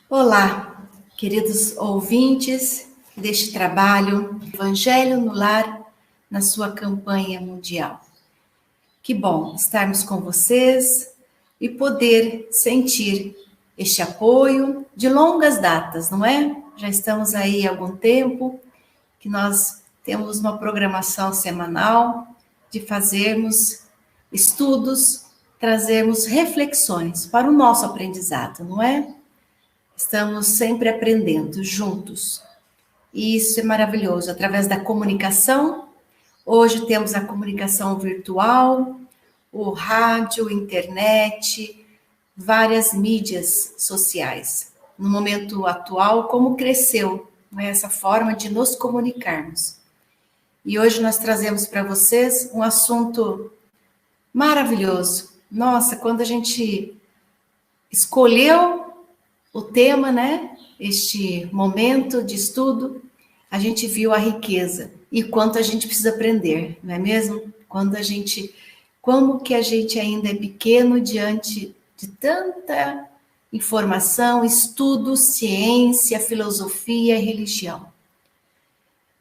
Olá, queridos ouvintes deste trabalho Evangelho no Lar na sua campanha mundial. Que bom estarmos com vocês e poder sentir este apoio de longas datas, não é? Já estamos aí há algum tempo que nós temos uma programação semanal de fazermos estudos, trazermos reflexões para o nosso aprendizado, não é? Estamos sempre aprendendo juntos. E isso é maravilhoso, através da comunicação. Hoje temos a comunicação virtual, o rádio, internet, várias mídias sociais. No momento atual, como cresceu, né, essa forma de nos comunicarmos. E hoje nós trazemos para vocês um assunto maravilhoso. Nossa, quando a gente escolheu o tema, né? Este momento de estudo, a gente viu a riqueza e quanto a gente precisa aprender, não é mesmo? Como que a gente ainda é pequeno diante de tanta informação, estudo, ciência, filosofia e religião.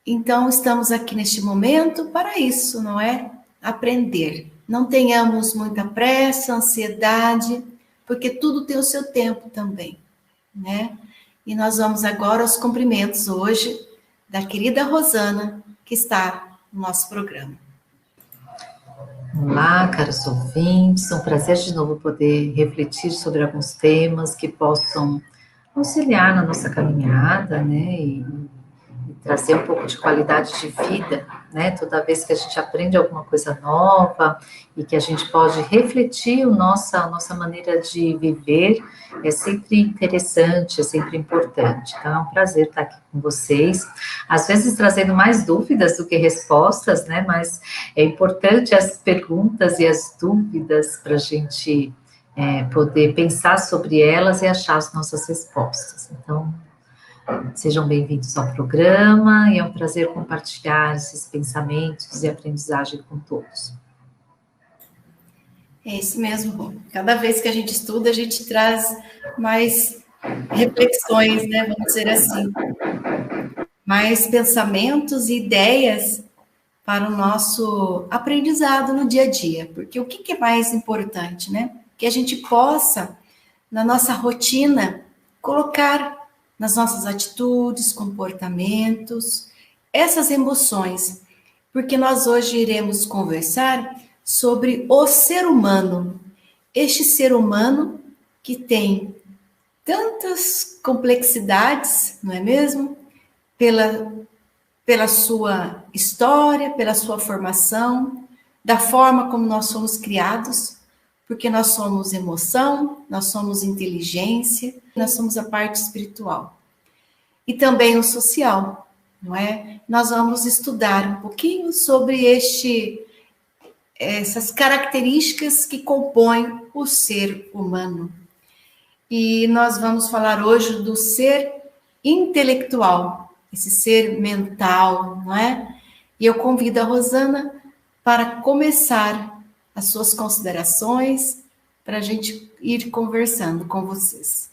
Então, estamos aqui neste momento para isso, não é? Aprender. Não tenhamos muita pressa, ansiedade, porque tudo tem o seu tempo também, né? E nós vamos agora aos cumprimentos hoje da querida Rosana, que está no nosso programa. Olá, caros ouvintes, é um prazer de novo poder refletir sobre alguns temas que possam auxiliar na nossa caminhada, né, e trazer um pouco de qualidade de vida, né, toda vez que a gente aprende alguma coisa nova e que a gente pode refletir a nossa maneira de viver, é sempre interessante, é sempre importante. Então, é um prazer estar aqui com vocês, às vezes trazendo mais dúvidas do que respostas, né, mas é importante as perguntas e as dúvidas para a gente poder pensar sobre elas e achar as nossas respostas. Então, sejam bem-vindos ao programa e é um prazer compartilhar esses pensamentos e aprendizagem com todos. É isso mesmo. Cada vez que a gente estuda, a gente traz mais reflexões, né? Vamos dizer assim. Mais pensamentos e ideias para o nosso aprendizado no dia a dia. Porque o que é mais importante, né? Que a gente possa, na nossa rotina, colocar nas nossas atitudes, comportamentos, essas emoções, porque nós hoje iremos conversar sobre o ser humano, este ser humano que tem tantas complexidades, não é mesmo? Pela sua história, pela sua formação, da forma como nós somos criados, porque nós somos emoção, nós somos inteligência, nós somos a parte espiritual. E também o social, não é? Nós vamos estudar um pouquinho sobre essas características que compõem o ser humano. E nós vamos falar hoje do ser intelectual, esse ser mental, não é? E eu convido a Rosana para começar as suas considerações, para a gente ir conversando com vocês.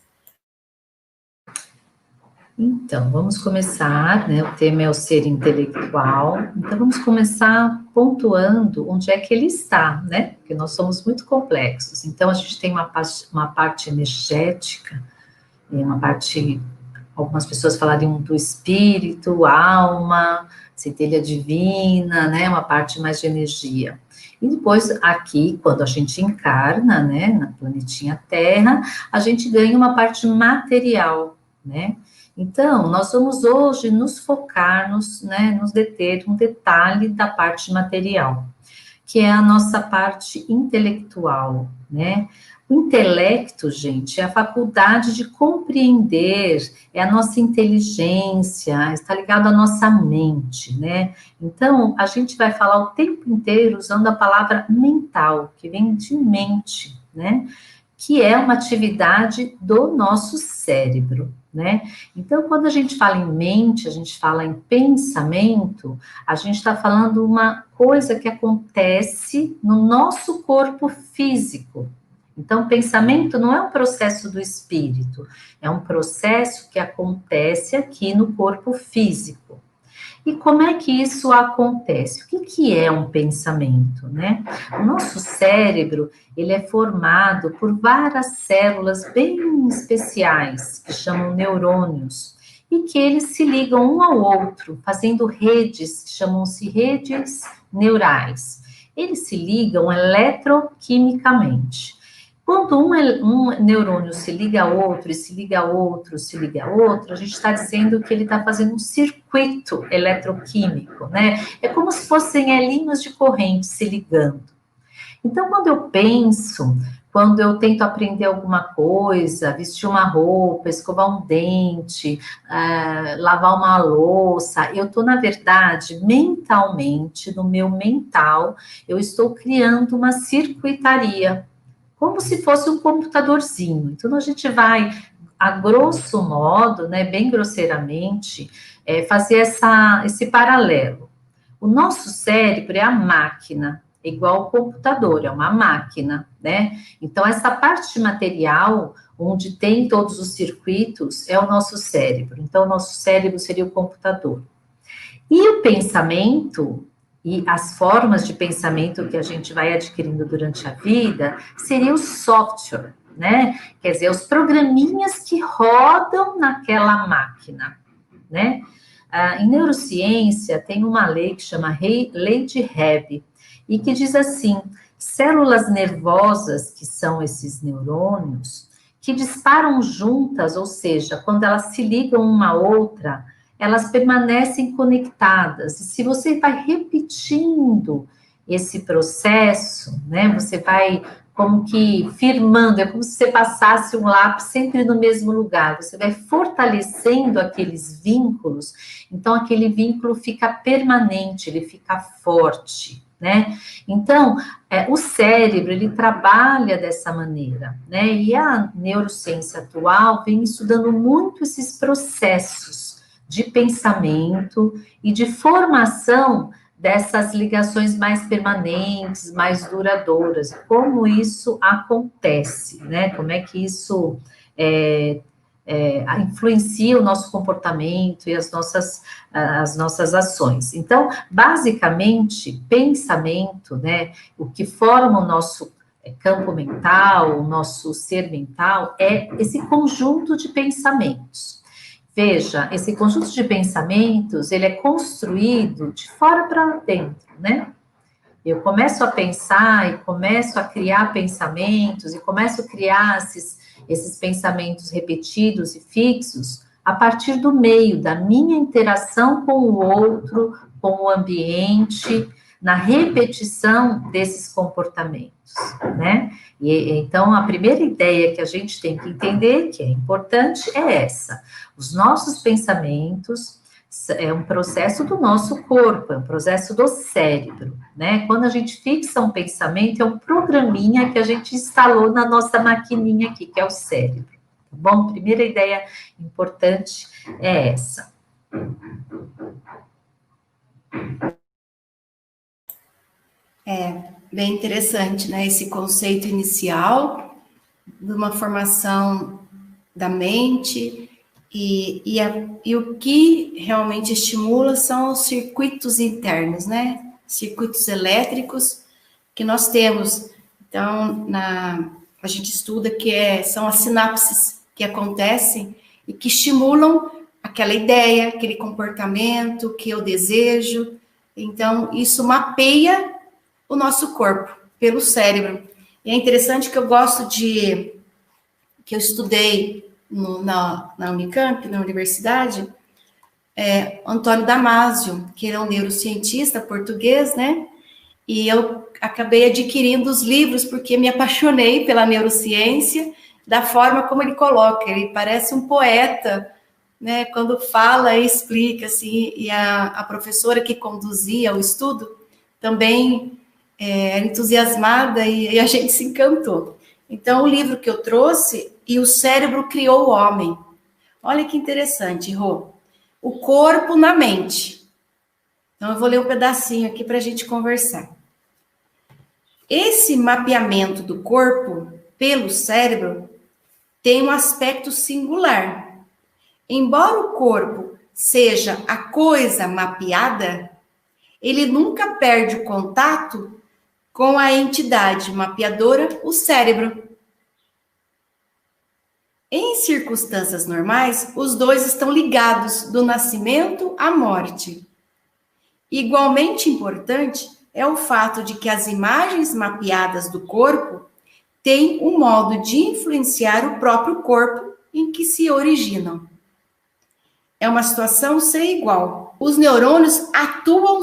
Então, vamos começar, né? O tema é o ser intelectual. Então, vamos começar pontuando onde é que ele está, né? Porque nós somos muito complexos. Então, a gente tem uma parte energética, uma parte, algumas pessoas falariam do espírito, alma, centelha divina, né? Uma parte mais de energia. E depois, aqui, quando a gente encarna, né, na planetinha Terra, a gente ganha uma parte material, né? Então, nós vamos hoje nos focar, nos deter um detalhe da parte material, que é a nossa parte intelectual, né? O intelecto, gente, é a faculdade de compreender, é a nossa inteligência, está ligado à nossa mente, né? Então, a gente vai falar o tempo inteiro usando a palavra mental, que vem de mente, né? Que é uma atividade do nosso cérebro, né? Então, quando a gente fala em mente, a gente fala em pensamento, a gente está falando uma coisa que acontece no nosso corpo físico. Então, pensamento não é um processo do espírito, é um processo que acontece aqui no corpo físico. E como é que isso acontece? O que é um pensamento, né? O nosso cérebro, ele é formado por várias células bem especiais, que chamam neurônios, e que eles se ligam um ao outro, fazendo redes, que chamam-se redes neurais. Eles se ligam eletroquimicamente. Quando um neurônio se liga a outro, e se liga a outro, se liga a outro, a gente está dizendo que ele está fazendo um circuito eletroquímico, né? É como se fossem linhas de corrente se ligando. Então, quando eu penso, quando eu tento aprender alguma coisa, vestir uma roupa, escovar um dente, lavar uma louça, eu estou, na verdade, mentalmente, no meu mental, eu estou criando uma circuitaria, como se fosse um computadorzinho. Então, a gente vai, a grosso modo, né, bem grosseiramente, fazer esse paralelo. O nosso cérebro é a máquina, é igual ao computador, é uma máquina, né? Então, essa parte material, onde tem todos os circuitos, é o nosso cérebro. Então, o nosso cérebro seria o computador. E o pensamento e as formas de pensamento que a gente vai adquirindo durante a vida seria o software, né? Quer dizer, os programinhas que rodam naquela máquina, né? Em neurociência tem uma lei que chama Lei de Hebb e que diz assim: células nervosas, que são esses neurônios, que disparam juntas, ou seja, quando elas se ligam uma à outra, elas permanecem conectadas. E se você vai repetindo esse processo, né, você vai como que firmando, é como se você passasse um lápis sempre no mesmo lugar, você vai fortalecendo aqueles vínculos, então aquele vínculo fica permanente, ele fica forte, né? Então, o cérebro, ele trabalha dessa maneira, né? E a neurociência atual vem estudando muito esses processos de pensamento e de formação dessas ligações mais permanentes, mais duradouras, como isso acontece, né? Como é que isso influencia o nosso comportamento e as nossas ações. Então, basicamente, pensamento, né? O que forma o nosso campo mental, o nosso ser mental, é esse conjunto de pensamentos. Veja, esse conjunto de pensamentos, ele é construído de fora para dentro, né? Eu começo a pensar e começo a criar pensamentos e começo a criar esses pensamentos repetidos e fixos a partir do meio, da minha interação com o outro, com o ambiente, na repetição desses comportamentos, né? E então, a primeira ideia que a gente tem que entender, que é importante, é essa. Os nossos pensamentos é um processo do nosso corpo, é um processo do cérebro, né? Quando a gente fixa um pensamento, é um programinha que a gente instalou na nossa maquininha aqui, que é o cérebro, tá bom? Primeira ideia importante é essa. Bem interessante, né? Esse conceito inicial de uma formação da mente e o que realmente estimula são os circuitos internos, né? Circuitos elétricos que nós temos. Então, a gente estuda que são as sinapses que acontecem e que estimulam aquela ideia, aquele comportamento que eu desejo. Então, isso mapeia o nosso corpo pelo cérebro. E é interessante que que eu estudei na Unicamp, na universidade, Antônio Damasio, que é um neurocientista português, né? E eu acabei adquirindo os livros porque me apaixonei pela neurociência, da forma como ele coloca. Ele parece um poeta, né? Quando fala e explica, assim, e a professora que conduzia o estudo também era entusiasmada e a gente se encantou. Então, o livro que eu trouxe, E o Cérebro Criou o Homem. Olha que interessante, Rô. O corpo na mente. Então, eu vou ler um pedacinho aqui para a gente conversar. Esse mapeamento do corpo pelo cérebro tem um aspecto singular. Embora o corpo seja a coisa mapeada, ele nunca perde o contato com a entidade mapeadora, o cérebro. Em circunstâncias normais, os dois estão ligados do nascimento à morte. Igualmente importante é o fato de que as imagens mapeadas do corpo têm um modo de influenciar o próprio corpo em que se originam. É uma situação sem igual. Os neurônios atuam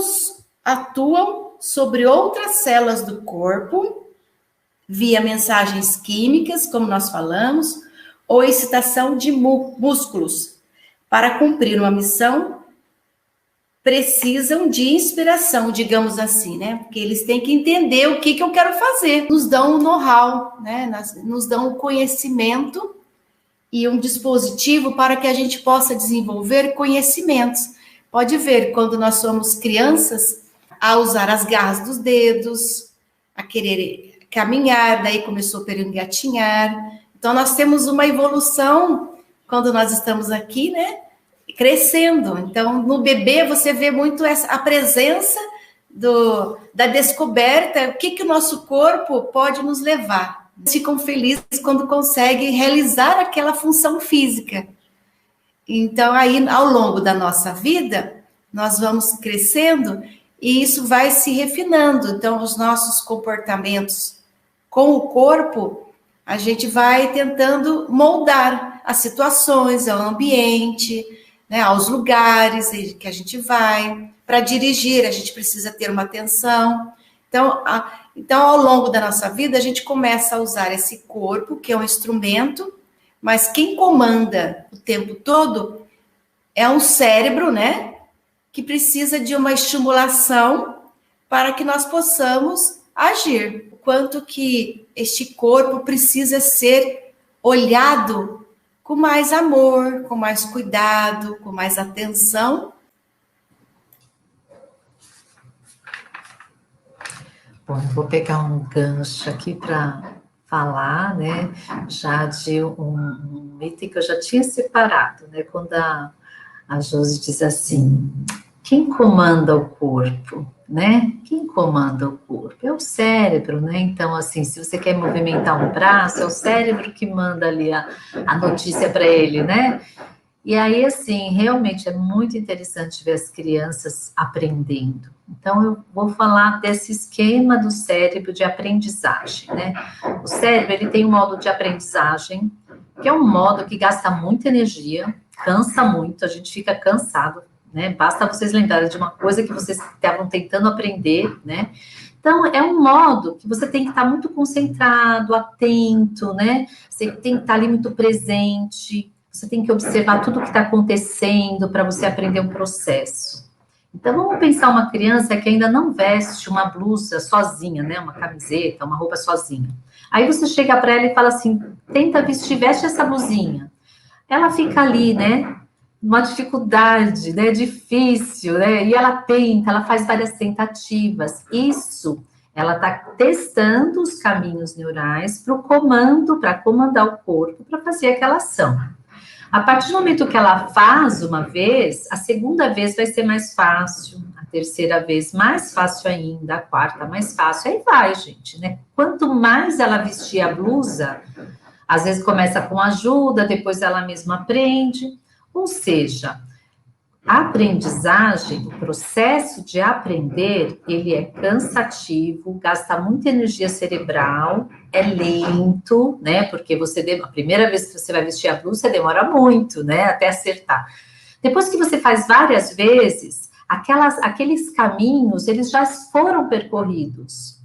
sobre outras células do corpo via mensagens químicas, como nós falamos, ou excitação de músculos. Para cumprir uma missão, precisam de inspiração, digamos assim, né? Porque eles têm que entender o que eu quero fazer. Nos dão o know-how, né? Nos dão o conhecimento e um dispositivo para que a gente possa desenvolver conhecimentos. Pode ver, quando nós somos crianças, a usar as garras dos dedos, a querer caminhar, daí começou a engatinhar. Então, nós temos uma evolução quando nós estamos aqui, né? Crescendo. Então, no bebê, você vê muito a presença da descoberta, o que o nosso corpo pode nos levar. Ficam felizes quando conseguem realizar aquela função física. Então, aí, ao longo da nossa vida, nós vamos crescendo e isso vai se refinando. Então, os nossos comportamentos com o corpo, a gente vai tentando moldar as situações, ao ambiente, né, aos lugares que a gente vai. Para dirigir, a gente precisa ter uma atenção. Então, ao longo da nossa vida, a gente começa a usar esse corpo, que é um instrumento, mas quem comanda o tempo todo é um cérebro, né? Que precisa de uma estimulação para que nós possamos agir. O quanto que este corpo precisa ser olhado com mais amor, com mais cuidado, com mais atenção. Bom, eu vou pegar um gancho aqui para falar, né, já de um item que eu já tinha separado, né, quando a Josi diz assim, quem comanda o corpo, né? Quem comanda o corpo? É o cérebro, né? Então, assim, se você quer movimentar um braço, é o cérebro que manda ali a notícia para ele, né? E aí, assim, realmente é muito interessante ver as crianças aprendendo. Então, eu vou falar desse esquema do cérebro de aprendizagem, né? O cérebro, ele tem um modo de aprendizagem, que é um modo que gasta muita energia, cansa muito, a gente fica cansado, né? Basta vocês lembrarem de uma coisa que vocês estavam tentando aprender, né? Então, é um modo que você tem que estar muito concentrado, atento, né? Você tem que estar ali muito presente, você tem que observar tudo o que está acontecendo para você aprender um processo. Então, vamos pensar uma criança que ainda não veste uma blusa sozinha, né? Uma camiseta, uma roupa sozinha. Aí você chega para ela e fala assim, tenta vestir, veste essa blusinha. Ela fica ali, né? Uma dificuldade, né? Difícil, né? E ela tenta, ela faz várias tentativas. Isso, ela está testando os caminhos neurais para o comando, para comandar o corpo, para fazer aquela ação. A partir do momento que ela faz uma vez, a segunda vez vai ser mais fácil, a terceira vez mais fácil ainda, a quarta mais fácil, aí vai, gente, né? Quanto mais ela vestir a blusa, às vezes começa com ajuda, depois ela mesma aprende, ou seja, a aprendizagem, o processo de aprender, ele é cansativo, gasta muita energia cerebral, é lento, né? Porque a primeira vez que você vai vestir a blusa, você demora muito, né? Até acertar. Depois que você faz várias vezes, aqueles caminhos, eles já foram percorridos.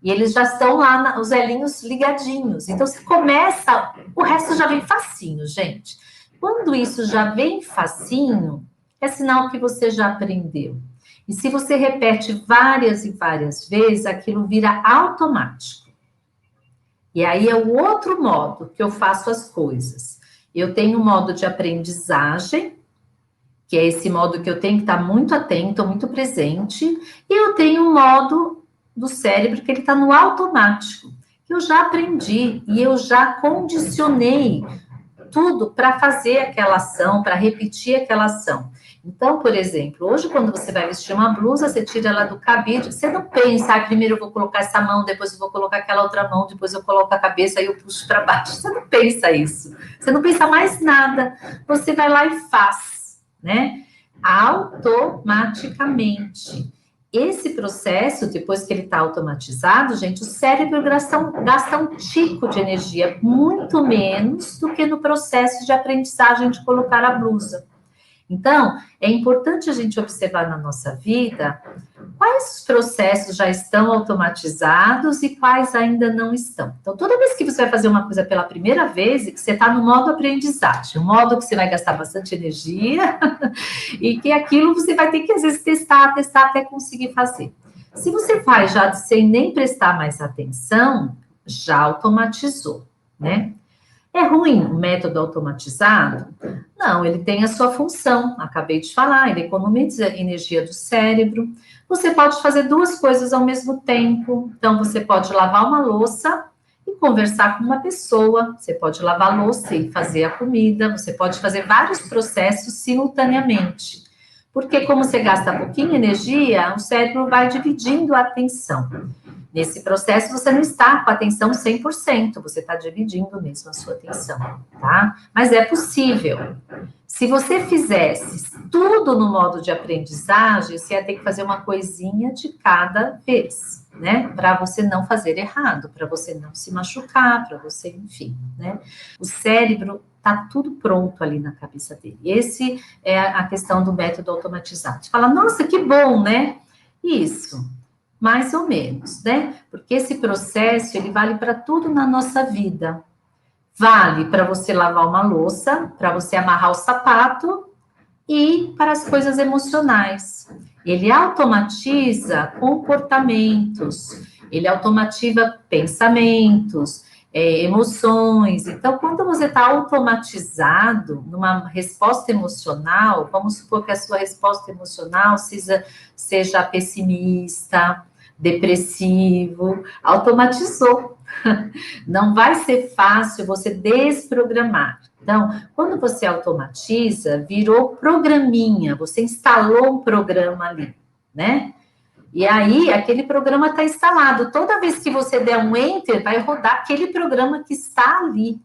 E eles já estão lá, os elinhos ligadinhos. Então, você começa, o resto já vem facinho, gente. Quando isso já vem facinho, é sinal que você já aprendeu. E se você repete várias e várias vezes, aquilo vira automático. E aí é o outro modo que eu faço as coisas. Eu tenho um modo de aprendizagem, que é esse modo que eu tenho que estar muito atento, muito presente, e eu tenho um modo do cérebro que ele está no automático, que eu já aprendi e eu já condicionei tudo para fazer aquela ação, para repetir aquela ação. Então, por exemplo, hoje quando você vai vestir uma blusa, você tira ela do cabide, você não pensa, primeiro eu vou colocar essa mão, depois eu vou colocar aquela outra mão, depois eu coloco a cabeça e eu puxo para baixo. Você não pensa isso. Você não pensa mais nada. Você vai lá e faz, né? Automaticamente. Esse processo, depois que ele está automatizado, gente, o cérebro gasta um tico de energia, muito menos do que no processo de aprendizagem de colocar a blusa. Então, é importante a gente observar na nossa vida quais processos já estão automatizados e quais ainda não estão. Então, toda vez que você vai fazer uma coisa pela primeira vez, que você está no modo aprendizagem, um modo que você vai gastar bastante energia e que aquilo você vai ter que, às vezes, testar até conseguir fazer. Se você faz já sem nem prestar mais atenção, já automatizou, né? É ruim o método automatizado? Não, ele tem a sua função, acabei de falar, ele economiza a energia do cérebro. Você pode fazer duas coisas ao mesmo tempo. Então, você pode lavar uma louça e conversar com uma pessoa. Você pode lavar a louça e fazer a comida. Você pode fazer vários processos simultaneamente. Porque como você gasta pouquinha energia, o cérebro vai dividindo a atenção. Nesse processo, você não está com a atenção 100%, você está dividindo mesmo a sua atenção, tá? Mas é possível. Se você fizesse tudo no modo de aprendizagem, você ia ter que fazer uma coisinha de cada vez, né? Para você não fazer errado, para você não se machucar, para você, enfim, né? O cérebro está tudo pronto ali na cabeça dele. Esse é a questão do método automatizado. Você fala, nossa, que bom, né? Isso. Mais ou menos, né? Porque esse processo, ele vale para tudo na nossa vida. Vale para você lavar uma louça, para você amarrar o sapato e para as coisas emocionais. Ele automatiza comportamentos, ele automatiza pensamentos, emoções. Então, quando você está automatizado numa resposta emocional, vamos supor que a sua resposta emocional seja pessimista, depressivo, automatizou. Não vai ser fácil você desprogramar. Então, quando você automatiza, virou programinha, você instalou um programa ali, né? E aí, aquele programa está instalado. Toda vez que você der um enter, vai rodar aquele programa que está ali,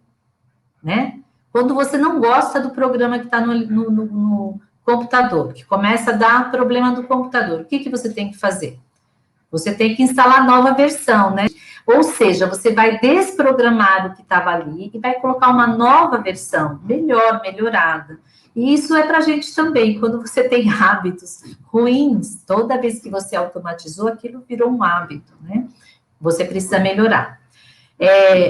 né? Quando você não gosta do programa que está no computador, que começa a dar problema do computador, o que você tem que fazer? Você tem que instalar a nova versão, né? Ou seja, você vai desprogramar o que estava ali e vai colocar uma nova versão, melhorada. E isso é para a gente também. Quando você tem hábitos ruins, toda vez que você automatizou, aquilo virou um hábito, né? Você precisa melhorar.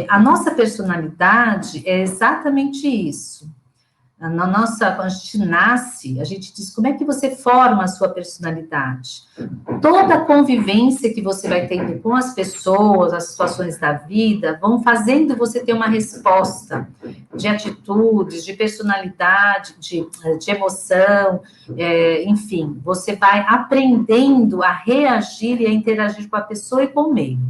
A nossa personalidade é exatamente isso. Quando a gente nasce, a gente diz como é que você forma a sua personalidade. Toda a convivência que você vai tendo com as pessoas, as situações da vida, vão fazendo você ter uma resposta de atitudes, de personalidade, de emoção, enfim, você vai aprendendo a reagir e a interagir com a pessoa e com o meio.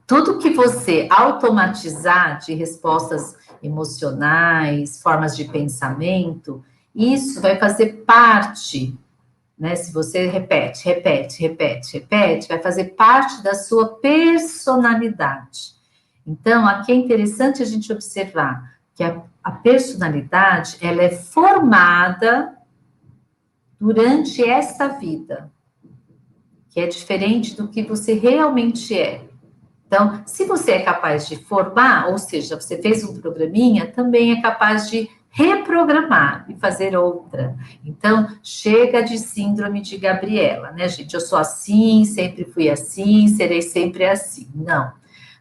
Tudo que você automatizar de respostas emocionais, formas de pensamento, isso vai fazer parte, né? Se você repete, vai fazer parte da sua personalidade. Então, aqui é interessante a gente observar que a personalidade, ela é formada durante esta vida, que é diferente do que você realmente é. Então, se você é capaz de formar, ou seja, você fez um programinha, também é capaz de reprogramar e fazer outra. Então, chega de síndrome de Gabriela, né, gente? Eu sou assim, sempre fui assim, serei sempre assim. Não.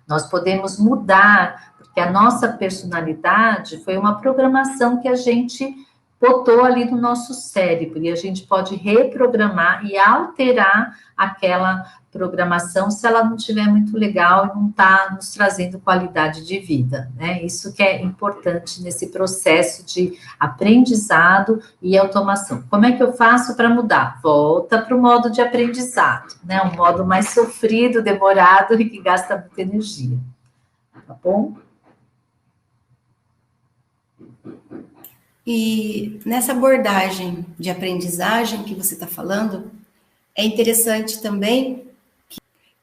Nós podemos mudar, porque a nossa personalidade foi uma programação que a gente botou ali no nosso cérebro, e a gente pode reprogramar e alterar aquela programação se ela não estiver muito legal e não está nos trazendo qualidade de vida, né? Isso que é importante nesse processo de aprendizado e automação. Como é que eu faço para mudar? Volta para o modo de aprendizado, né? Um modo mais sofrido, demorado e que gasta muita energia, tá bom? E nessa abordagem de aprendizagem que você está falando, é interessante também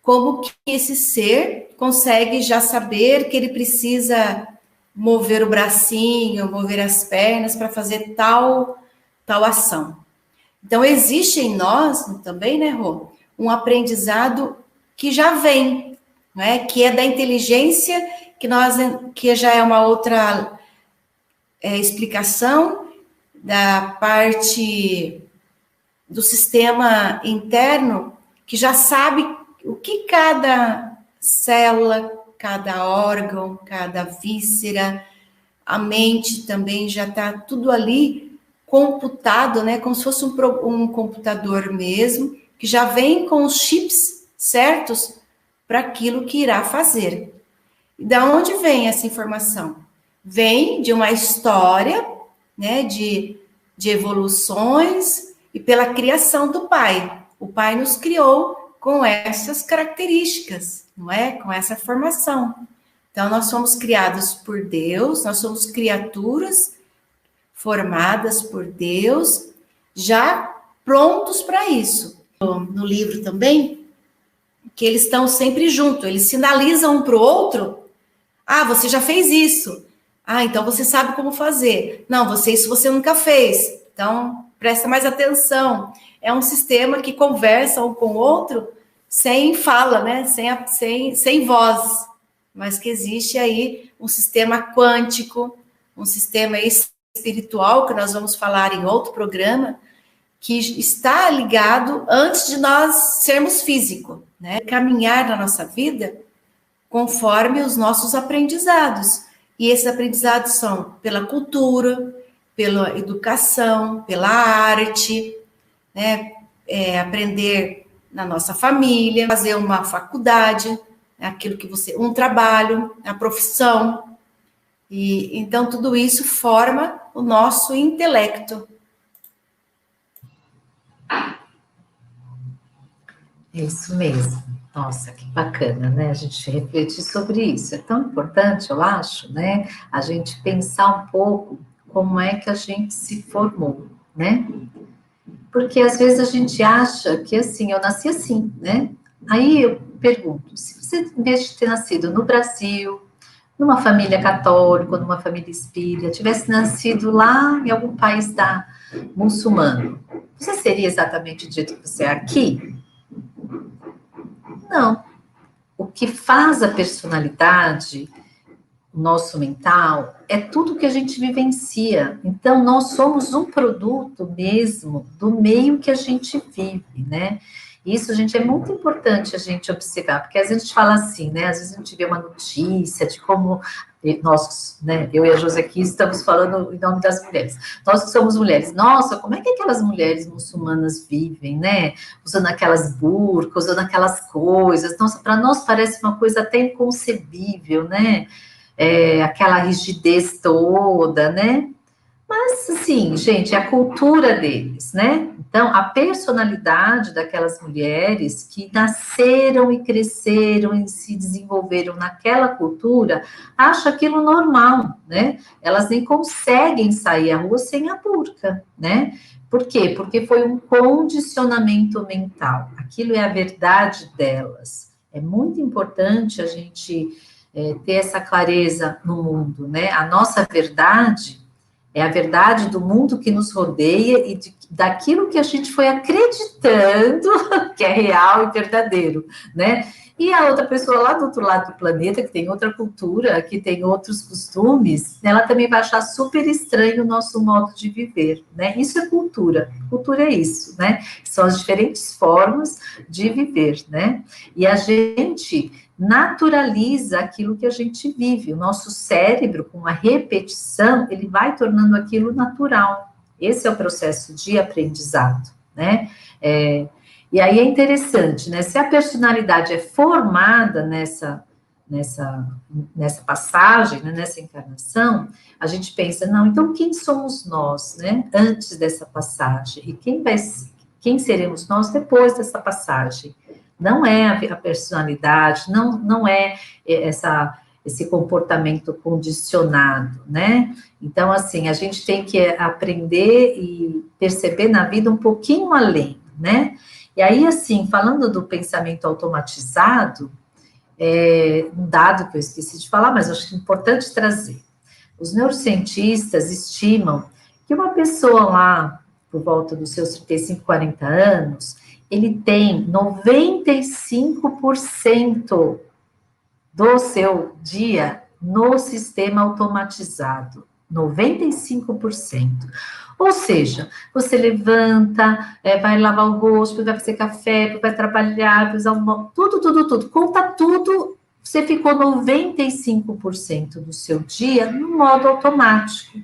como que esse ser consegue já saber que ele precisa mover o bracinho, mover as pernas para fazer tal ação. Então, existe em nós também, né, Rô, um aprendizado que já vem, né, que é da inteligência, que já é uma outra explicação da parte do sistema interno, que já sabe o que cada célula, cada órgão, cada víscera, a mente também já está tudo ali computado, né? Como se fosse um computador mesmo, que já vem com os chips certos para aquilo que irá fazer. E da onde vem essa informação? Vem de uma história, né? De evoluções e pela criação do Pai. O Pai nos criou com essas características, não é? Com essa formação. Então, nós somos criados por Deus, nós somos criaturas formadas por Deus, já prontos para isso. No livro também, que eles estão sempre juntos, eles sinalizam um para o outro, você já fez isso. Então você sabe como fazer. Não, isso você nunca fez. Então, presta mais atenção. É um sistema que conversa um com o outro sem fala, né? Sem voz. Mas que existe aí um sistema quântico, um sistema espiritual, que nós vamos falar em outro programa, que está ligado antes de nós sermos físicos, né? Caminhar na nossa vida conforme os nossos aprendizados. E esses aprendizados são pela cultura, pela educação, pela arte, né? Aprender na nossa família, fazer uma faculdade, aquilo que um trabalho, a profissão. E então tudo isso forma o nosso intelecto. É isso mesmo. Nossa, que bacana, né? A gente refletir sobre isso. É tão importante, eu acho, né? A gente pensar um pouco como é que a gente se formou, né? Porque às vezes a gente acha que assim, eu nasci assim, né? Aí eu pergunto, se você, em vez de ter nascido no Brasil, numa família católica, ou numa família espírita, tivesse nascido lá em algum país muçulmano, você seria exatamente do jeito que você é aqui? Não. O que faz a personalidade, o nosso mental, é tudo que a gente vivencia. Então, nós somos um produto mesmo do meio que a gente vive, né? Isso, gente, é muito importante a gente observar, porque às vezes a gente fala assim, né? Às vezes a gente vê uma notícia de como nós, né? Eu e a Josi aqui estamos falando em nome das mulheres. Nós que somos mulheres, nossa, como é que aquelas mulheres muçulmanas vivem, né? Usando aquelas burcas, usando aquelas coisas. Nossa, para nós parece uma coisa até inconcebível, né? Aquela rigidez toda, né? Mas, assim, gente, é a cultura deles, né? Então, a personalidade daquelas mulheres que nasceram e cresceram e se desenvolveram naquela cultura, acha aquilo normal, né? Elas nem conseguem sair à rua sem a burca, né? Por quê? Porque foi um condicionamento mental. Aquilo é a verdade delas. É muito importante a gente ter essa clareza no mundo, né? A nossa verdade é a verdade do mundo que nos rodeia e daquilo que a gente foi acreditando que é real e verdadeiro, né? E a outra pessoa lá do outro lado do planeta, que tem outra cultura, que tem outros costumes, ela também vai achar super estranho o nosso modo de viver, né? Isso é cultura. Cultura é isso, né? São as diferentes formas de viver, né? E a gente naturaliza aquilo que a gente vive. O nosso cérebro, com a repetição, ele vai tornando aquilo natural, Esse é o processo de aprendizado, né? E aí é interessante, né? Se a personalidade é formada nessa passagem, né, nessa encarnação, a gente pensa, não, então quem somos nós, né, antes dessa passagem? E quem seremos nós depois dessa passagem? Não é a personalidade, não é esse comportamento condicionado, né? Então, assim, a gente tem que aprender e perceber na vida um pouquinho além, né? E aí, assim, falando do pensamento automatizado, um dado que eu esqueci de falar, mas acho que é importante trazer. Os neurocientistas estimam que uma pessoa lá, por volta dos seus 35, 40 anos, ele tem 95% do seu dia no sistema automatizado. 95%. Ou seja, você levanta, vai lavar o rosto, vai fazer café, vai trabalhar, vai usar tudo. Conta tudo, você ficou 95% do seu dia no modo automático.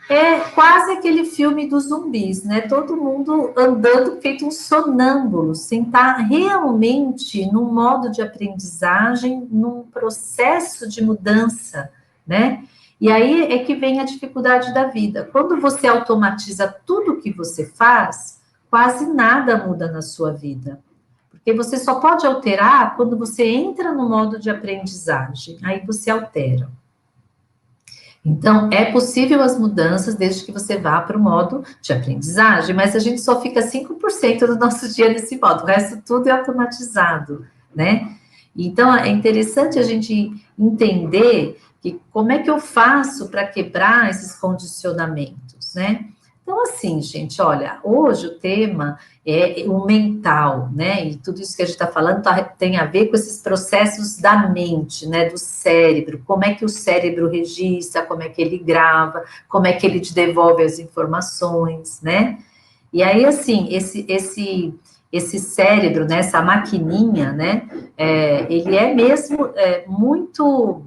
É quase aquele filme dos zumbis, né? Todo mundo andando feito um sonâmbulo, sem estar realmente num modo de aprendizagem, num processo de mudança, né? E aí é que vem a dificuldade da vida. Quando você automatiza tudo o que você faz, quase nada muda na sua vida. Porque você só pode alterar quando você entra no modo de aprendizagem. Aí você altera. Então, é possível as mudanças desde que você vá para o modo de aprendizagem, mas a gente só fica 5% do nosso dia nesse modo, o resto tudo é automatizado, né? Então, é interessante a gente entender que como é que eu faço para quebrar esses condicionamentos, né? Então, assim, gente, olha, hoje o tema é o mental, né? E tudo isso que a gente está falando tem a ver com esses processos da mente, né? Do cérebro, como é que o cérebro registra, como é que ele grava, como é que ele te devolve as informações, né? E aí, assim, esse cérebro, né? Essa maquininha, né? Ele é mesmo muito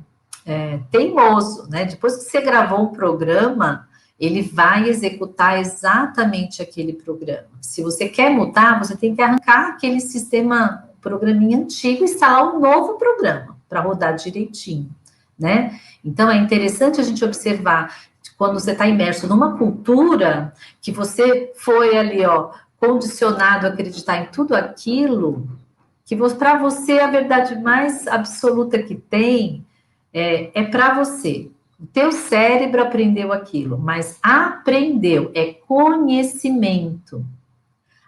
teimoso, né? Depois que você gravou um programa, ele vai executar exatamente aquele programa. Se você quer mudar, você tem que arrancar aquele sistema, programinha antigo, e instalar um novo programa para rodar direitinho, né? Então, é interessante a gente observar quando você está imerso numa cultura que você foi ali, ó, condicionado a acreditar em tudo aquilo, que para você a verdade mais absoluta que tem é para você. O teu cérebro aprendeu aquilo, mas aprendeu, é conhecimento.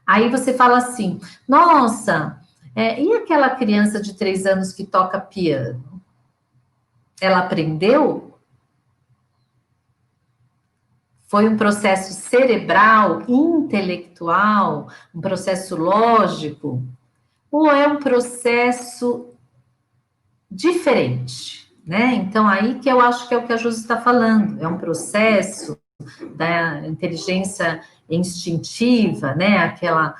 Aí você fala assim, nossa, e aquela criança de 3 anos que toca piano? Ela aprendeu? Foi um processo cerebral, intelectual, um processo lógico? Ou é um processo diferente? Né? Então, aí que eu acho que é o que a Josi está falando, é um processo da inteligência instintiva, né? Aquela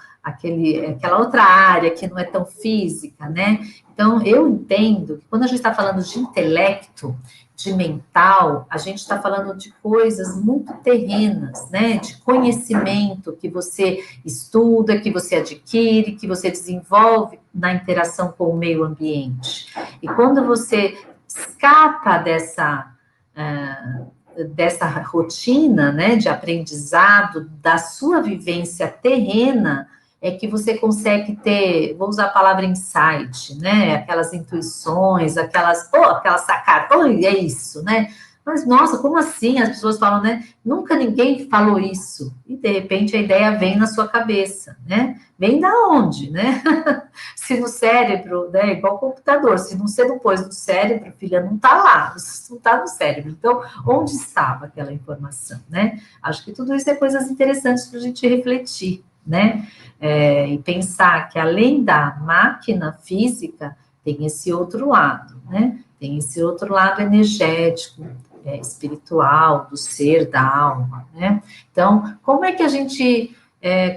outra área que não é tão física, né? Então, eu entendo que quando a gente está falando de intelecto, de mental, a gente está falando de coisas muito terrenas, né? De conhecimento que você estuda, que você adquire, que você desenvolve na interação com o meio ambiente. E quando você escapa dessa rotina, né, de aprendizado, da sua vivência terrena, é que você consegue ter, vou usar a palavra insight, né, aquelas intuições, aquelas sacadas, é isso, né, mas, nossa, como assim? As pessoas falam, né, nunca ninguém falou isso, e de repente a ideia vem na sua cabeça, né, vem da onde, né, se no cérebro, né, igual computador, se você não pôs no cérebro, filha, não está lá, não está no cérebro, então, onde estava aquela informação, né, acho que tudo isso é coisas interessantes para a gente refletir, né, e pensar que além da máquina física, tem esse outro lado, né, tem esse outro lado energético, espiritual, do ser, da alma, né? Então, como é que a gente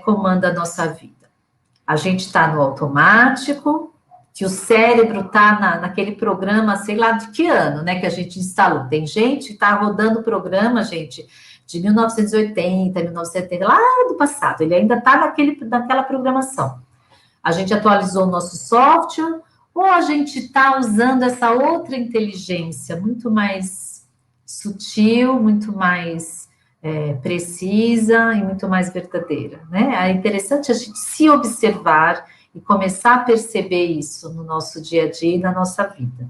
comanda a nossa vida? A gente está no automático, que o cérebro está naquele programa, sei lá de que ano, né, que a gente instalou. Tem gente que está rodando o programa, gente, de 1980, 1970, lá do passado, ele ainda está naquela programação. A gente atualizou o nosso software, ou a gente está usando essa outra inteligência muito mais sutil, muito mais precisa e muito mais verdadeira, né? É interessante a gente se observar e começar a perceber isso no nosso dia a dia e na nossa vida.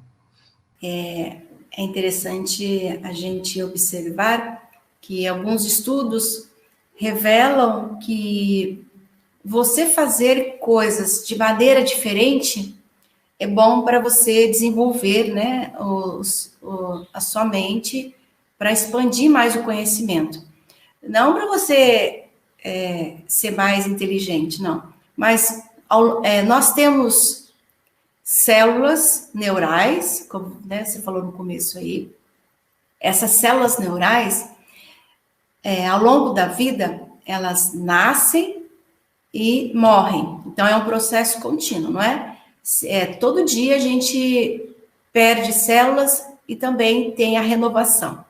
É interessante a gente observar que alguns estudos revelam que você fazer coisas de maneira diferente é bom para você desenvolver, né, a sua mente, para expandir mais o conhecimento. Não para você ser mais inteligente, não. Mas nós temos células neurais, como, né, você falou no começo aí. Essas células neurais, ao longo da vida, elas nascem e morrem. Então, é um processo contínuo, não é? Todo dia a gente perde células e também tem a renovação.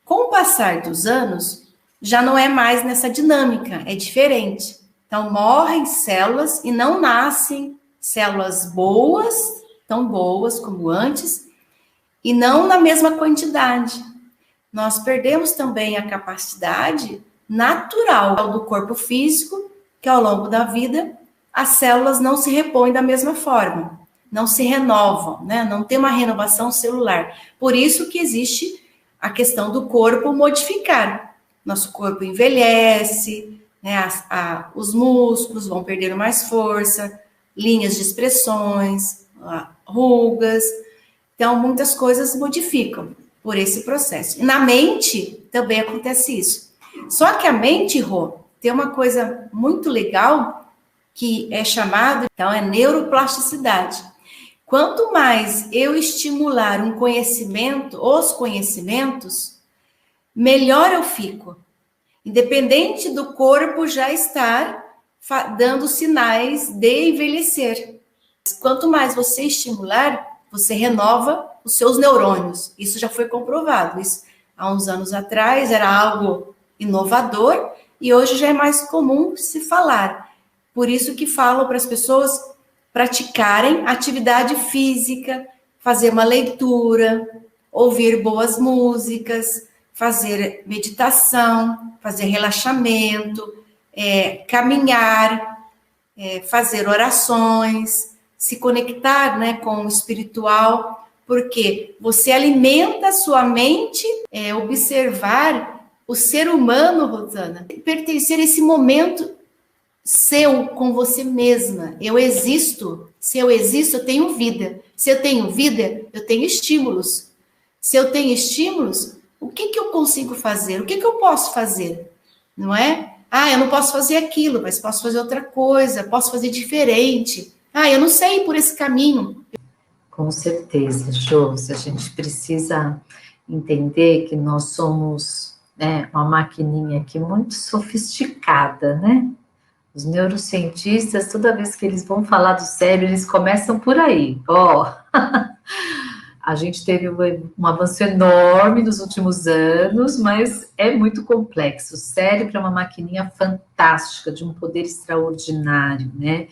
Com o passar dos anos, já não é mais nessa dinâmica, é diferente. Então, morrem células e não nascem células boas, tão boas como antes, e não na mesma quantidade. Nós perdemos também a capacidade natural do corpo físico, que ao longo da vida, as células não se repõem da mesma forma, não se renovam, né? Não tem uma renovação celular. Por isso que existe a questão do corpo modificar. Nosso corpo envelhece, né? Os músculos vão perdendo mais força, linhas de expressões, rugas. Então, muitas coisas modificam por esse processo. E na mente também acontece isso. Só que a mente, Rô, tem uma coisa muito legal que é chamado, então, é neuroplasticidade. Quanto mais eu estimular um conhecimento, os conhecimentos, melhor eu fico. Independente do corpo já estar dando sinais de envelhecer. Quanto mais você estimular, você renova os seus neurônios. Isso já foi comprovado. Isso, há uns anos atrás era algo inovador e hoje já é mais comum se falar. Por isso que falo para as pessoas praticarem atividade física, fazer uma leitura, ouvir boas músicas, fazer meditação, fazer relaxamento, caminhar, fazer orações, se conectar, né, com o espiritual, porque você alimenta a sua mente, observar o ser humano, Rosana, pertencer a esse momento seu com você mesma. Eu existo. Se eu existo, eu tenho vida. Se eu tenho vida, eu tenho estímulos. Se eu tenho estímulos, o que eu consigo fazer? O que eu posso fazer? Não é? Eu não posso fazer aquilo, mas posso fazer outra coisa, posso fazer diferente. Eu não sei ir por esse caminho. Com certeza, Josi, a gente precisa entender que nós somos, né, uma maquininha aqui muito sofisticada, né? Os neurocientistas, toda vez que eles vão falar do cérebro, eles começam por aí. A gente teve um avanço enorme nos últimos anos, mas é muito complexo. O cérebro é uma maquininha fantástica, de um poder extraordinário, né?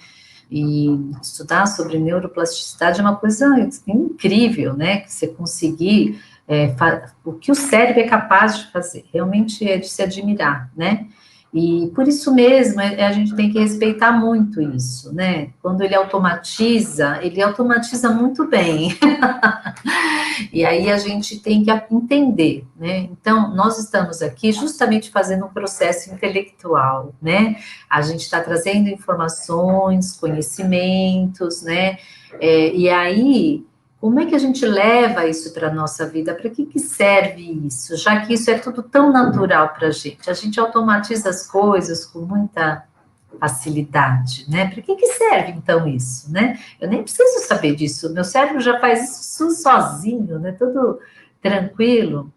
E estudar sobre neuroplasticidade é uma coisa incrível, né? Que você conseguir o que o cérebro é capaz de fazer, realmente é de se admirar, né? E por isso mesmo, a gente tem que respeitar muito isso, né? Quando ele automatiza muito bem. E aí a gente tem que entender, né? Então, nós estamos aqui justamente fazendo um processo intelectual, né? A gente está trazendo informações, conhecimentos, né? E aí, como é que a gente leva isso para a nossa vida? Para que serve isso? Já que isso é tudo tão natural para a gente automatiza as coisas com muita facilidade, né? Para que serve, então, isso, né? Eu nem preciso saber disso, meu cérebro já faz isso sozinho, né? Tudo tranquilo,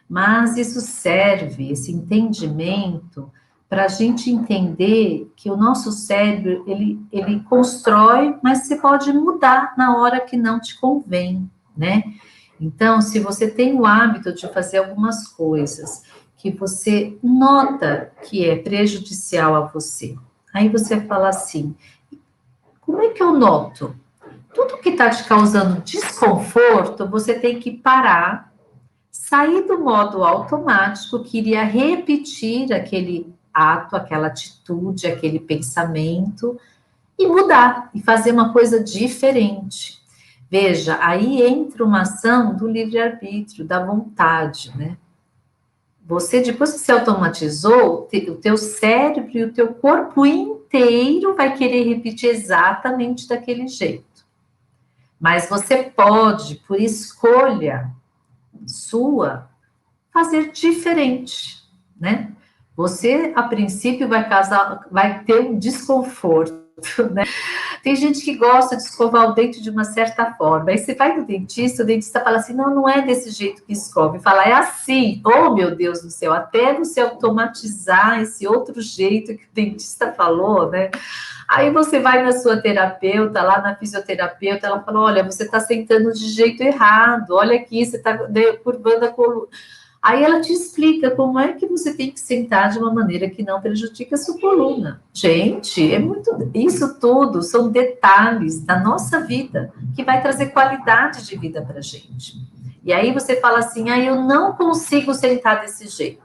mas isso serve, esse entendimento, para a gente entender que o nosso cérebro, ele constrói, mas você pode mudar na hora que não te convém, né? Então, se você tem o hábito de fazer algumas coisas que você nota que é prejudicial a você, aí você fala assim, como é que eu noto? Tudo que está te causando desconforto, você tem que parar, sair do modo automático, que iria repetir aquele ato, aquela atitude, aquele pensamento, e mudar, e fazer uma coisa diferente. Veja, aí entra uma ação do livre-arbítrio, da vontade, né? Você, depois que você automatizou, o teu cérebro e o teu corpo inteiro vai querer repetir exatamente daquele jeito. Mas você pode, por escolha sua, fazer diferente, né? Você, a princípio, vai ter um desconforto, né? Tem gente que gosta de escovar o dente de uma certa forma. Aí você vai no dentista, o dentista fala assim, não, não é desse jeito que escova. E fala, é assim. Oh, meu Deus do céu, até você automatizar esse outro jeito que o dentista falou, né? Aí você vai na sua terapeuta, lá na fisioterapeuta, ela fala, olha, você está sentando de jeito errado, olha aqui, você está curvando a coluna. Aí ela te explica como é que você tem que sentar de uma maneira que não prejudique a sua coluna. Gente, é muito. Isso tudo são detalhes da nossa vida que vai trazer qualidade de vida para a gente. E aí você fala assim, eu não consigo sentar desse jeito.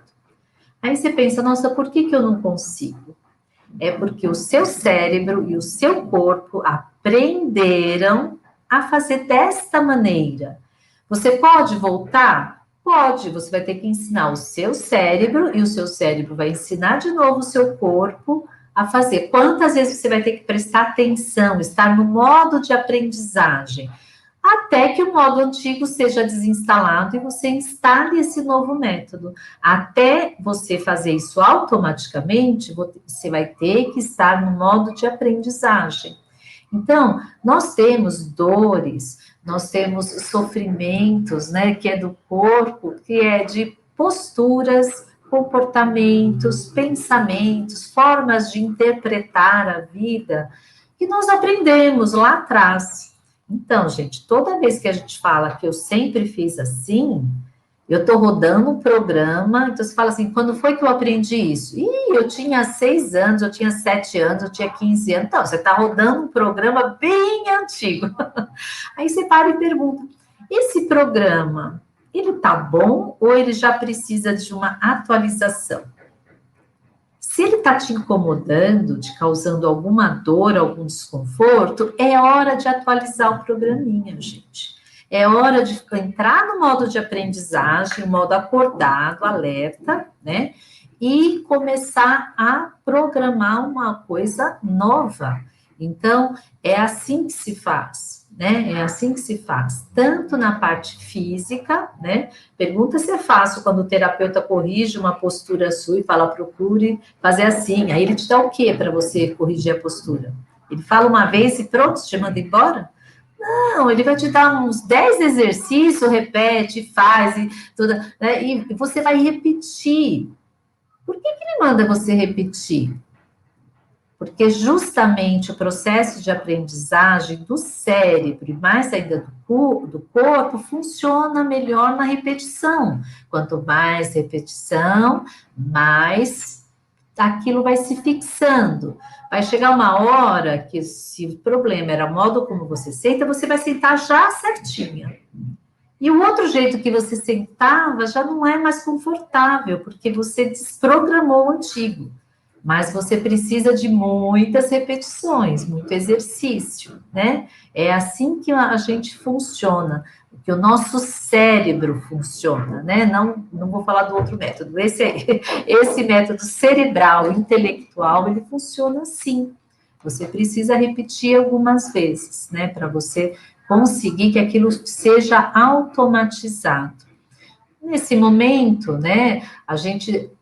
Aí você pensa, nossa, por que eu não consigo? É porque o seu cérebro e o seu corpo aprenderam a fazer desta maneira. Você pode voltar? Pode, você vai ter que ensinar o seu cérebro e o seu cérebro vai ensinar de novo o seu corpo a fazer. Quantas vezes você vai ter que prestar atenção, estar no modo de aprendizagem, até que o modo antigo seja desinstalado e você instale esse novo método. Até você fazer isso automaticamente, você vai ter que estar no modo de aprendizagem. Então, nós temos dores, nós temos sofrimentos, né, que é do corpo, que é de posturas, comportamentos, pensamentos, formas de interpretar a vida, que nós aprendemos lá atrás. Então, gente, toda vez que a gente fala que eu sempre fiz assim, eu estou rodando um programa, então você fala assim, quando foi que eu aprendi isso? Eu tinha 6 anos, eu tinha 7 anos, eu tinha 15 anos. Então, você está rodando um programa bem antigo. Aí você para e pergunta, esse programa, ele está bom ou ele já precisa de uma atualização? Se ele está te incomodando, te causando alguma dor, algum desconforto, é hora de atualizar o programinha, gente. É hora de entrar no modo de aprendizagem, modo acordado, alerta, né? E começar a programar uma coisa nova. Então, é assim que se faz, né? É assim que se faz, tanto na parte física, né? Pergunta se é fácil quando o terapeuta corrige uma postura sua e fala, procure fazer assim. Aí ele te dá o quê para você corrigir a postura? Ele fala uma vez e pronto, te manda embora? Não, ele vai te dar uns 10 exercícios, repete, faz, e, tudo, né? E você vai repetir. Por que ele manda você repetir? Porque justamente o processo de aprendizagem do cérebro e mais ainda do corpo funciona melhor na repetição. Quanto mais repetição, mais aquilo vai se fixando. Vai chegar uma hora que, se o problema era o modo como você senta, você vai sentar já certinha. E o outro jeito que você sentava já não é mais confortável, porque você desprogramou o antigo. Mas você precisa de muitas repetições, muito exercício, né? É assim que a gente funciona, que o nosso cérebro funciona, né? Não vou falar do outro método. Esse método cerebral, intelectual, ele funciona assim. Você precisa repetir algumas vezes, né? Para você conseguir que aquilo seja automatizado. Nesse momento, né,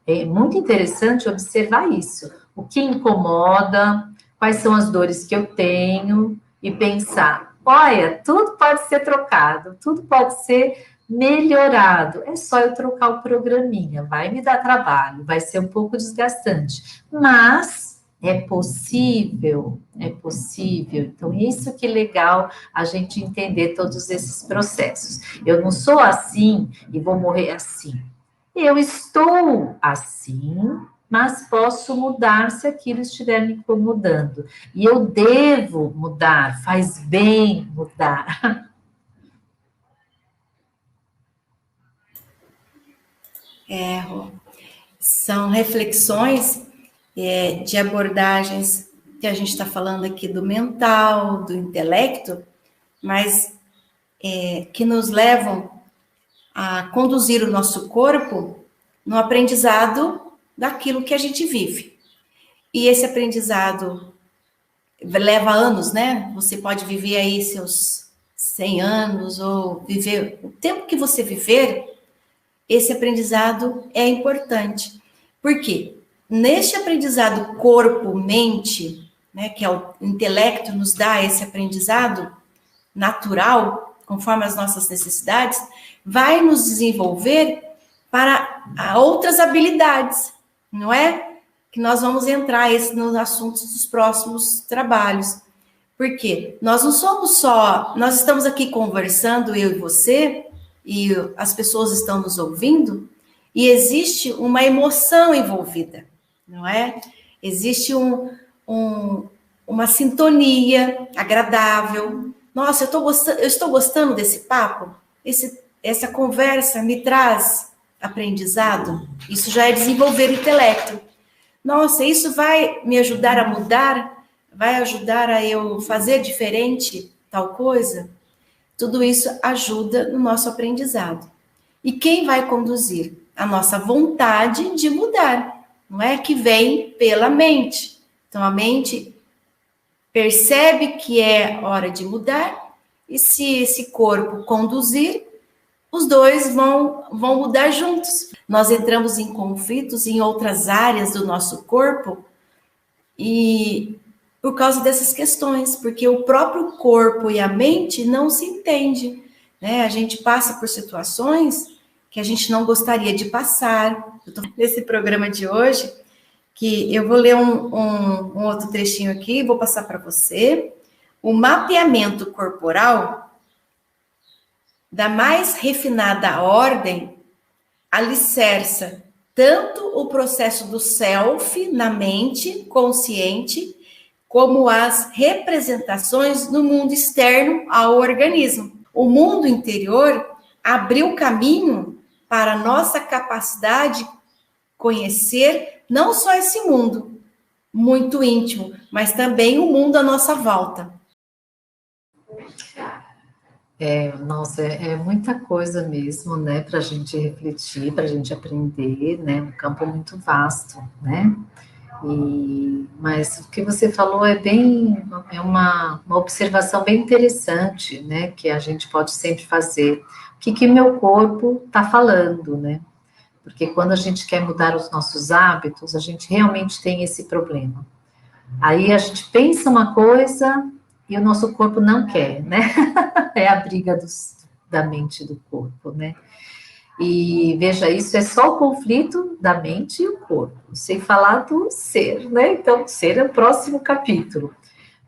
é muito interessante observar isso. O que incomoda, quais são as dores que eu tenho, e pensar, olha, tudo pode ser trocado, tudo pode ser melhorado. É só eu trocar o programinha, vai me dar trabalho, vai ser um pouco desgastante, mas é possível, é possível. Então, isso que é legal a gente entender todos esses processos. Eu não sou assim e vou morrer assim. Eu estou assim, mas posso mudar se aquilo estiver me incomodando. E eu devo mudar, faz bem mudar. São reflexões de abordagens que a gente está falando aqui do mental, do intelecto, mas que nos levam a conduzir o nosso corpo no aprendizado daquilo que a gente vive. E esse aprendizado leva anos, né? Você pode viver aí seus 100 anos ou viver o tempo que você viver, esse aprendizado é importante. Por quê? Neste aprendizado corpo-mente, né, que é o intelecto nos dá esse aprendizado natural, conforme as nossas necessidades, vai nos desenvolver para outras habilidades, não é? Que nós vamos entrar nos assuntos dos próximos trabalhos. Por quê? Nós não somos só, nós estamos aqui conversando, eu e você, e as pessoas estão nos ouvindo, e existe uma emoção envolvida, não é? Existe uma sintonia agradável. Nossa, eu estou gostando desse papo? Essa conversa me traz aprendizado? Isso já é desenvolver o intelecto. Nossa, isso vai me ajudar a mudar? Vai ajudar a eu fazer diferente tal coisa? Tudo isso ajuda no nosso aprendizado. E quem vai conduzir? A nossa vontade de mudar, não é? Que vem pela mente. Então, a mente percebe que é hora de mudar, e se esse corpo conduzir, os dois vão mudar juntos. Nós entramos em conflitos em outras áreas do nosso corpo, e por causa dessas questões, porque o próprio corpo e a mente não se entendem, né? A gente passa por situações que a gente não gostaria de passar. Eu tô nesse programa de hoje, que eu vou ler um outro trechinho aqui, vou passar para você. O mapeamento corporal da mais refinada ordem alicerça tanto o processo do self na mente consciente, como as representações no mundo externo ao organismo. O mundo interior abriu caminho para a nossa capacidade de conhecer não só esse mundo muito íntimo, mas também o mundo à nossa volta. Nossa, é muita coisa mesmo, né, para a gente refletir, para a gente aprender, né, um campo muito vasto, né, mas o que você falou é uma observação bem interessante, né, que a gente pode sempre fazer. O que meu corpo está falando, né, porque quando a gente quer mudar os nossos hábitos, a gente realmente tem esse problema. Aí a gente pensa uma coisa e o nosso corpo não quer, né? É a briga da mente e do corpo, né? E veja, isso é só o conflito da mente e o corpo, sem falar do ser, né? Então, o ser é o próximo capítulo.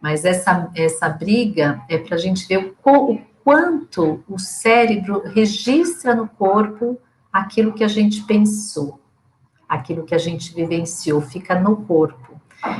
Mas essa briga é para a gente ver o quanto o cérebro registra no corpo aquilo que a gente pensou, aquilo que a gente vivenciou, fica no corpo.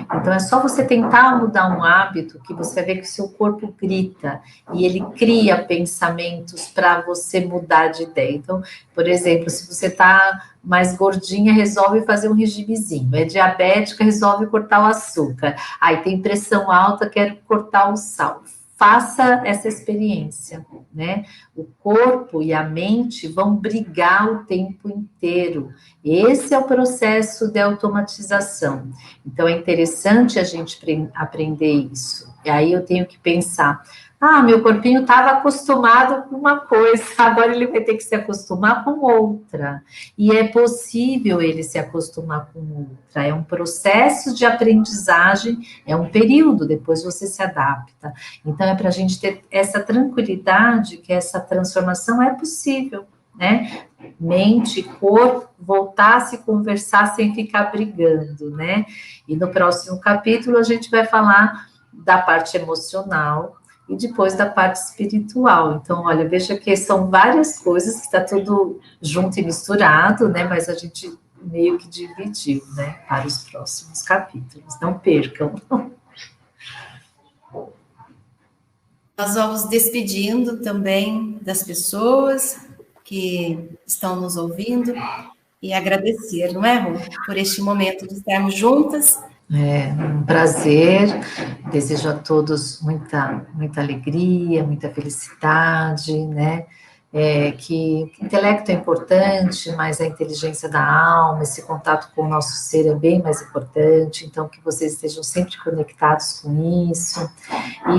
Então, é só você tentar mudar um hábito que você vê que o seu corpo grita e ele cria pensamentos para você mudar de ideia. Então, por exemplo, se você está mais gordinha, resolve fazer um regimezinho. É diabética, resolve cortar o açúcar. Aí tem pressão alta, quero cortar o sal. Faça essa experiência, né? O corpo e a mente vão brigar o tempo inteiro. Esse é o processo de automatização. Então, é interessante a gente aprender isso. E aí eu tenho que pensar, meu corpinho estava acostumado com uma coisa, agora ele vai ter que se acostumar com outra. E é possível ele se acostumar com outra. É um processo de aprendizagem, é um período, depois você se adapta. Então, é para a gente ter essa tranquilidade que essa transformação é possível. né? Mente e corpo voltar a se conversar sem ficar brigando, né? E no próximo capítulo a gente vai falar da parte emocional e depois da parte espiritual. Então, olha, veja que são várias coisas que está tudo junto e misturado, né? Mas a gente meio que dividiu, né? Para os próximos capítulos. Não percam. Nós vamos despedindo também das pessoas que estão nos ouvindo e agradecer, não é, Rô, por este momento de estarmos juntas. É um prazer, desejo a todos muita alegria, muita felicidade, né? Que o intelecto é importante, mas a inteligência da alma, esse contato com o nosso ser é bem mais importante, então que vocês estejam sempre conectados com isso.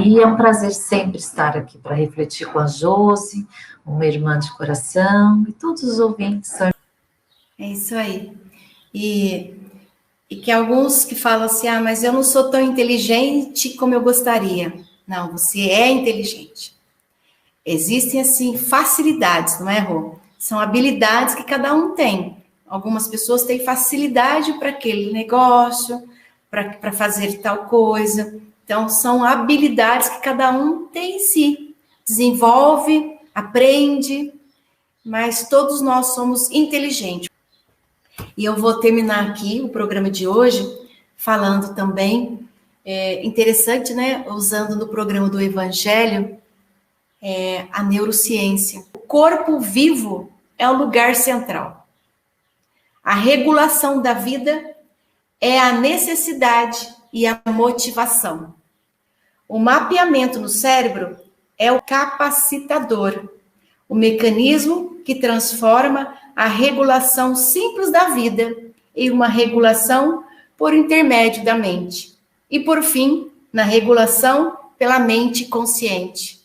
E é um prazer sempre estar aqui para refletir com a Josi, uma irmã de coração, e todos os ouvintes. É isso aí. E que alguns que falam assim, mas eu não sou tão inteligente como eu gostaria. Não, você é inteligente. Existem, assim, facilidades, não é, Rô? São habilidades que cada um tem. Algumas pessoas têm facilidade para aquele negócio, para fazer tal coisa. Então, são habilidades que cada um tem em si. Desenvolve, aprende, mas todos nós somos inteligentes. E eu vou terminar aqui o programa de hoje falando também, interessante, né? Usando no programa do Evangelho, a neurociência. O corpo vivo é o lugar central. A regulação da vida é a necessidade e a motivação. O mapeamento no cérebro é o capacitador, o mecanismo que transforma a regulação simples da vida em uma regulação por intermédio da mente. E, por fim, na regulação pela mente consciente.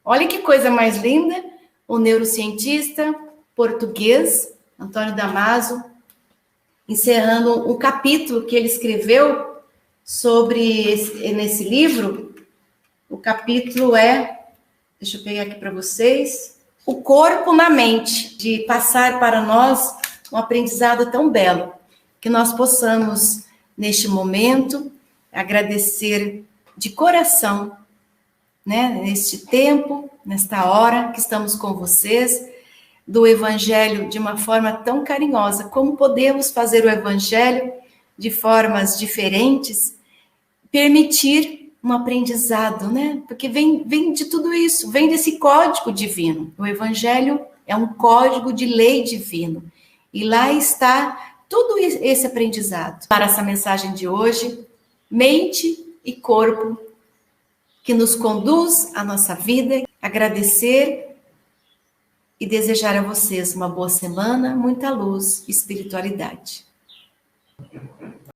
Olha que coisa mais linda, o neurocientista português, Antônio Damasio, encerrando um capítulo que ele escreveu nesse livro. O capítulo deixa eu pegar aqui para vocês, o corpo na mente, de passar para nós um aprendizado tão belo, que nós possamos, neste momento, agradecer de coração, né, neste tempo, nesta hora que estamos com vocês, do Evangelho de uma forma tão carinhosa. Como podemos fazer o Evangelho de formas diferentes, permitir um aprendizado, né? Porque vem de tudo isso, vem desse código divino. O Evangelho é um código de lei divino. E lá está todo esse aprendizado. Para essa mensagem de hoje, mente e corpo, que nos conduz à nossa vida, agradecer e desejar a vocês uma boa semana, muita luz e espiritualidade.